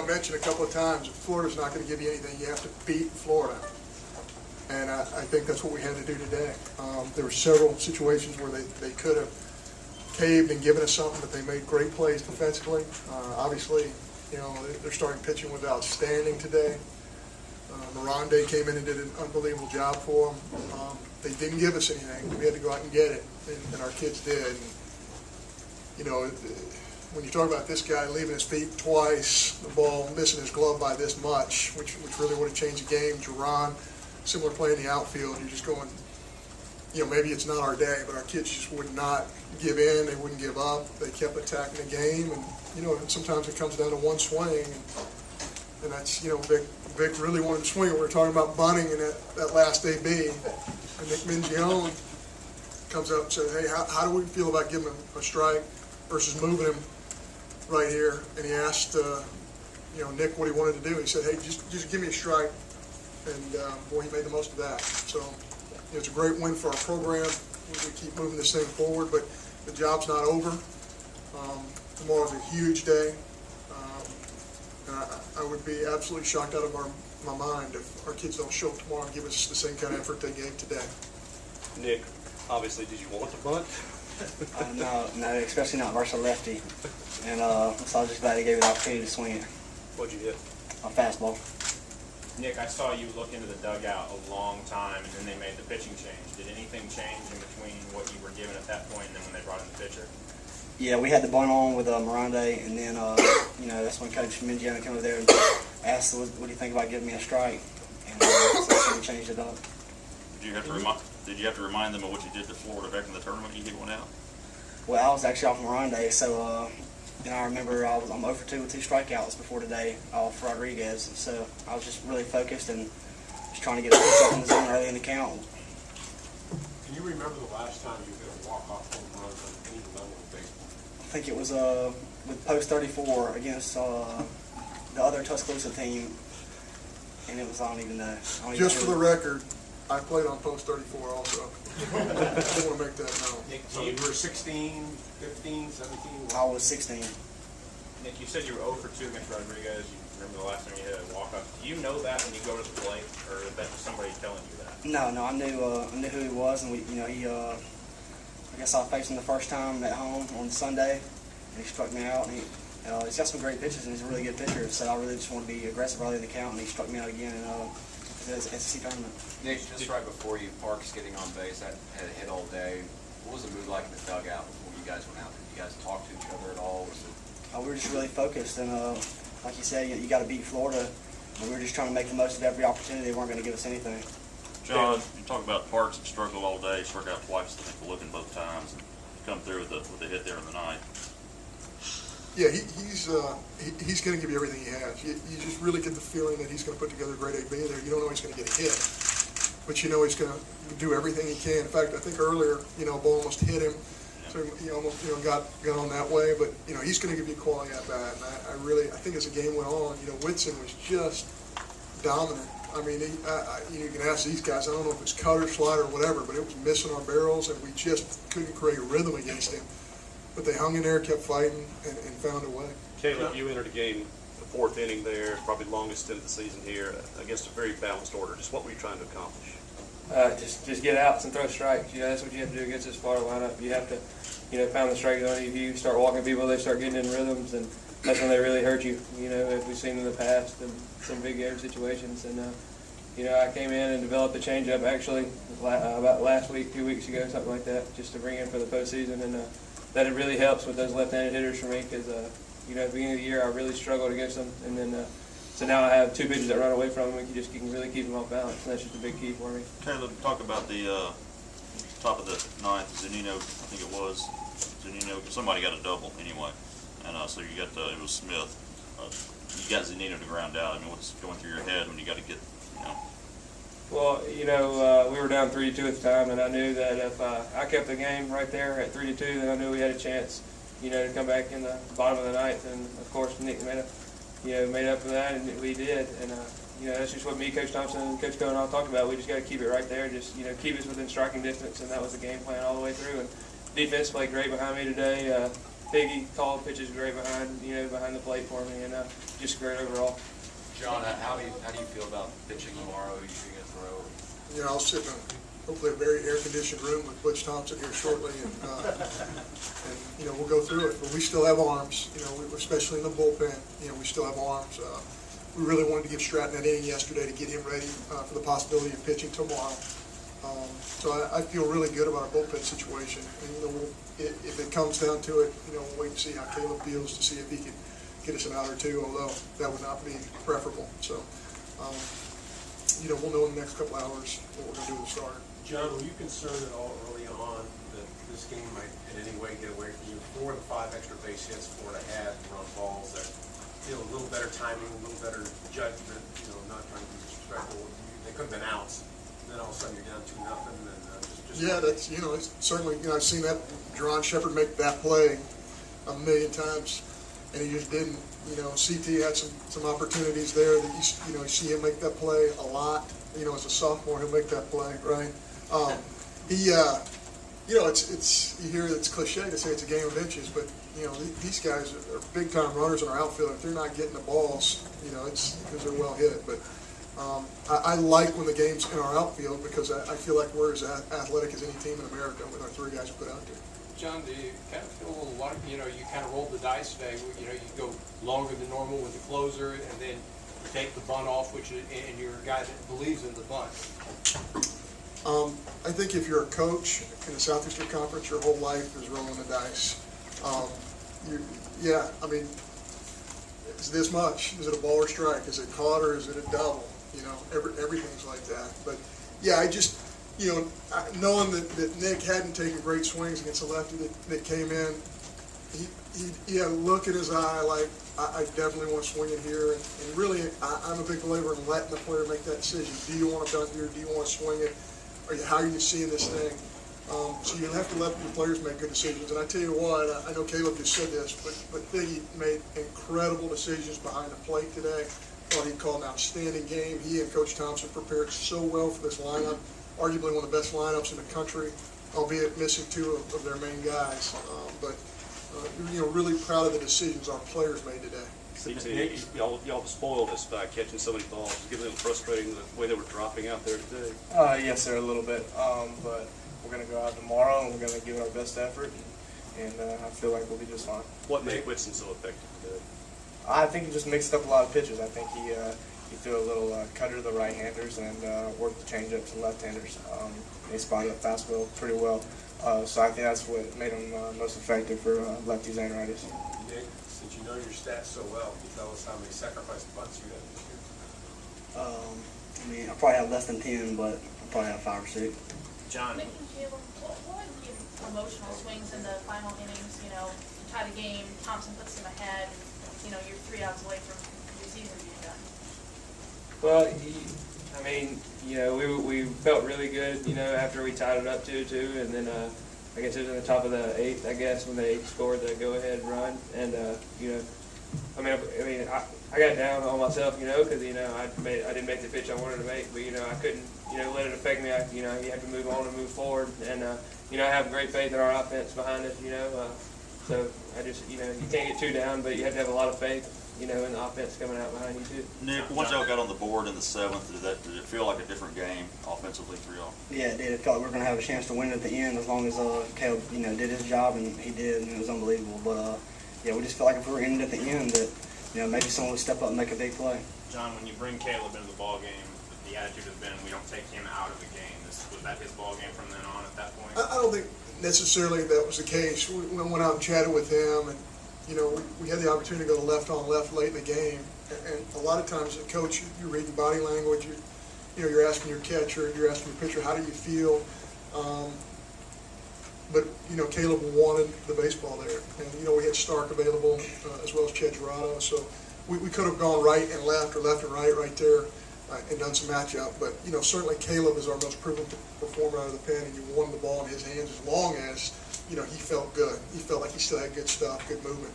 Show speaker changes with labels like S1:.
S1: mentioned a couple of times that Florida's not going to give you anything. You have to beat Florida. And I think that's what we had to do today. There were several situations where they could have caved and given us something, but they made great plays defensively. Obviously, their starting pitching was outstanding today. Mirande came in and did an unbelievable job for them. They didn't give us anything. We had to go out and get it, and our kids did. And, when you talk about this guy leaving his feet twice, the ball missing his glove by this much, which really would have changed the game. Jerron, similar play in the outfield. You're just going, maybe it's not our day, but our kids just would not give in. They wouldn't give up. They kept attacking the game, and sometimes it comes down to one swing, and that's Vic really wanted to swing it. We were talking about bunting in that last AB, and Nick Mingione comes up and says, "Hey, how do we feel about giving him a strike versus moving him right here?" And he asked Nick what he wanted to do. He said, "Hey, just give me a strike." And boy, he made the most of that. So it's a great win for our program. We keep moving this thing forward, but the job's not over. Tomorrow's a huge day. And I would be absolutely shocked out of my mind if our kids don't show up tomorrow and give us the same kind of effort they gave today.
S2: Nick, obviously, did you want to bunt?
S3: No, especially not versus a lefty. And so I was just glad he gave me the opportunity to swing it.
S2: What'd you hit?
S3: A fastball.
S4: Nick, I saw you look into the dugout a long time, and then they made the pitching change. Did anything change in between what you were given at that point and then when they brought in the pitcher?
S3: Yeah, we had the bunt on with Mirande, and then that's when Coach Mingione came over there and asked, "What do you think about giving me a strike?" And so that's when we changed it up.
S5: Did you have to remind them of what you did to Florida back in the tournament? You hit one out.
S3: Well, I was actually off Mirande, so I remember I'm 0 for 2 with 2 strikeouts before today off Rodriguez. So I was just really focused and just trying to get a pitch up in the zone early in the count.
S6: Can you remember the last time you hit a walk-off home run on any level of baseball?
S3: I think it was with post 34 against the other Tuscaloosa team, and it was, I don't even know.
S1: Just for the record, I played on post 34 also. I want to make that known.
S6: Nick, so you were 16, 15, 17?
S3: I was 16.
S4: Nick, you said you were 0 for 2 against Rodriguez. You remember the last time you hit a walk-off. Do you know that when you go to the plate, or is that just somebody telling you that?
S3: No, I knew who he was, and I guess I faced him the first time at home on Sunday, and he struck me out. And he's got some great pitches, and he's a really good pitcher. So I really just want to be aggressive early in the count, and he struck me out again in the SEC tournament.
S7: Nick, just right before you, Parks getting on base, that had a hit all day. What was the mood like in the dugout before you guys went out? Did you guys talk to each other at all?
S3: We were just really focused, and like you said, you got to beat Florida. And we were just trying to make the most of every opportunity. They weren't going to give us anything.
S5: John, you talk about Parks that struggled all day, struck out twice, I think, looking both times, and come through with the hit there in the ninth.
S1: Yeah, he's going to give you everything he has. You just really get the feeling that he's going to put together a great AB there. You don't know he's going to get a hit, but you know he's going to do everything he can. In fact, I think earlier, a ball almost hit him, so he almost got on that way. But he's going to give you quality at bat. And I think as the game went on, Whitson was just dominant. I mean, you can ask these guys. I don't know if it's cutter, slider, or whatever, but it was missing on barrels, and we just couldn't create a rhythm against him. But they hung in there, kept fighting, and found a way.
S2: Caleb, you entered a game, the 4th inning there, probably the longest in the season here, against a very balanced order. Just what were you trying to accomplish?
S8: Just get outs and throw strikes. That's what you have to do against this Florida lineup. You have to, pound the strike zone. If you start walking people, they start getting in rhythms, and that's when they really hurt you. As we've seen in the past in some big game situations. And I came in and developed a changeup actually about last week, 2 weeks ago, something like that, just to bring in for the postseason, and that it really helps with those left-handed hitters for me because at the beginning of the year I really struggled against them, and then so now I have 2 pitches that run away from them. You can really keep them off balance, and that's just a big key for me.
S5: Caleb, talk about the top of the ninth. Zanino, I think it was Zanino. Somebody got a double anyway, and so you got it was Smith. You got Zanino to ground out. I mean, what's going through your head when you got to get
S8: Well, we were down 3-2 at the time, and I knew that if I kept the game right there at 3-2, then I knew we had a chance, to come back in the bottom of the ninth. And of course, Nick made up for that, and we did. And that's just what me, Coach Thompson, and Coach Cohen all talked about. We just got to keep it right there, just keep us within striking distance, and that was the game plan all the way through. And defense played great behind me today. Biggie called pitches great behind the plate for me, and just great overall.
S7: John, how do you feel about pitching tomorrow? Are you going to throw?
S1: You know, I'll sit in hopefully a very air-conditioned room with Butch Thompson here shortly, and you know, we'll go through it. But we still have arms, you know, especially in the bullpen. You know, we still have arms. We really wanted to give Stratton that inning yesterday to get him ready for the possibility of pitching tomorrow. So I feel really good about our bullpen situation. And, you know, if it comes down to it, you know, we'll wait and see how Caleb feels to see if he can get us an out or two, although that would not be preferable. So, you know, we'll know in the next couple hours what we're going to do to start.
S6: John, were you concerned at all early on that this game might in any way get away from you? 4 of the 5 extra base hits, 4 to have run balls that, you know, a little better timing, a little better judgment, you know, not trying to be disrespectful. They could have been outs. Then all of a sudden you're down 2-0, and just
S1: Yeah, that's, you know, it's certainly, you know, I've seen that Jerron Shepard make that play a million times, and he just didn't. You know, CT had some opportunities there that you know, you see him make that play a lot. You know, as a sophomore, he'll make that play, right? You know, it's you hear it's cliche to say it's a game of inches, but you know, these guys are big time runners in our outfield. If they're not getting the balls, you know, it's because they're well hit. But I like when the game's in our outfield because I feel like we're as athletic as any team in America with our 3 guys we put out there.
S9: John, do you kind of feel a little lucky? You know, you kind of rolled the dice today. You know, you go longer than normal with the closer, and then you take the bunt off, and you're a guy that believes in the bunt.
S1: I think if you're a coach in the Southeastern Conference, your whole life is rolling the dice. Yeah, I mean, it's this much. Is it a ball or strike? Is it caught or is it a double? You know, everything's like that. But yeah, I just, you know, knowing that Nick hadn't taken great swings against the lefty that came in, he had a look in his eye like, I definitely want to swing it here. And really, I'm a big believer in letting the player make that decision. Do you want to bunt here? Do you want to swing it? Or how are you seeing this thing? So you have to let the players make good decisions. And I tell you what, I know Caleb just said this, but Biggie made incredible decisions behind the plate today. Thought he called an outstanding game. He and Coach Thompson prepared so well for this lineup. Arguably one of the best lineups in the country, albeit missing 2 of their main guys. You know, really proud of the decisions our players made today.
S2: CT, y'all spoiled us by catching so many balls. It's getting a little frustrating the way they were dropping out there today.
S10: Yes, sir, a little bit. But we're going to go out tomorrow and we're going to give it our best effort, and I feel like we'll be just fine.
S2: What made Whitson so effective today?
S10: I think he just mixed up a lot of pitches. I think he threw a little cutter to the right-handers and worked the changeup to left-handers. He spotted the fastball pretty well. So I think that's what made him most effective for lefties and righties.
S6: Nick, since you know your stats so well, can you tell us how many sacrifice bunts you had this year?
S3: I mean, I probably have less than 10, but I probably have 5 or 6.
S4: John,
S11: Nick and Caleb, what were the emotional swings in the final innings? You know, you tie the game, Thompson puts them ahead, you know, you're 3 outs away from your season being done.
S8: Well, I mean, you know, we felt really good, you know, after we tied it up 2-2, and then I guess it was in the top of the 8th, I guess, when they scored the go-ahead run, and you know, I got down on myself, you know, because you know I didn't make the pitch I wanted to make, but you know I couldn't, you know, let it affect me. You know, you have to move on and move forward, and you know, I have great faith in our offense behind us, you know. So I just, you know, you can't get too down, but you have to have a lot of faith, you know, in the offense coming out behind you too.
S5: Nick, once y'all got on the board in the 7th, did it feel like a different game offensively for y'all?
S3: Yeah, it did. It felt like we were going to have a chance to win at the end as long as Caleb, you know, did his job, and he did, and it was unbelievable. But yeah, we just felt like if we were in it at the end, that you know maybe someone would step up and make a big play.
S4: John, when you bring Caleb into the ball game, the attitude has been we don't take him out of the game. Was that his ball game from then on at that point?
S1: I don't think necessarily that was the case. We went out and chatted with him, and you know, we had the opportunity to go left on left late in the game, and a lot of times, as a coach, you're reading body language. You know, you're asking your catcher, you're asking your pitcher, how do you feel? But you know, Caleb wanted the baseball there, and you know, we had Stark available as well as Chet Gerardo, so we could have gone right and left or left and right there. And done some matchup, but you know, certainly Caleb is our most proven performer out of the pen, and you wanted the ball in his hands as long as you know he felt good. He felt like he still had good stuff, good movement.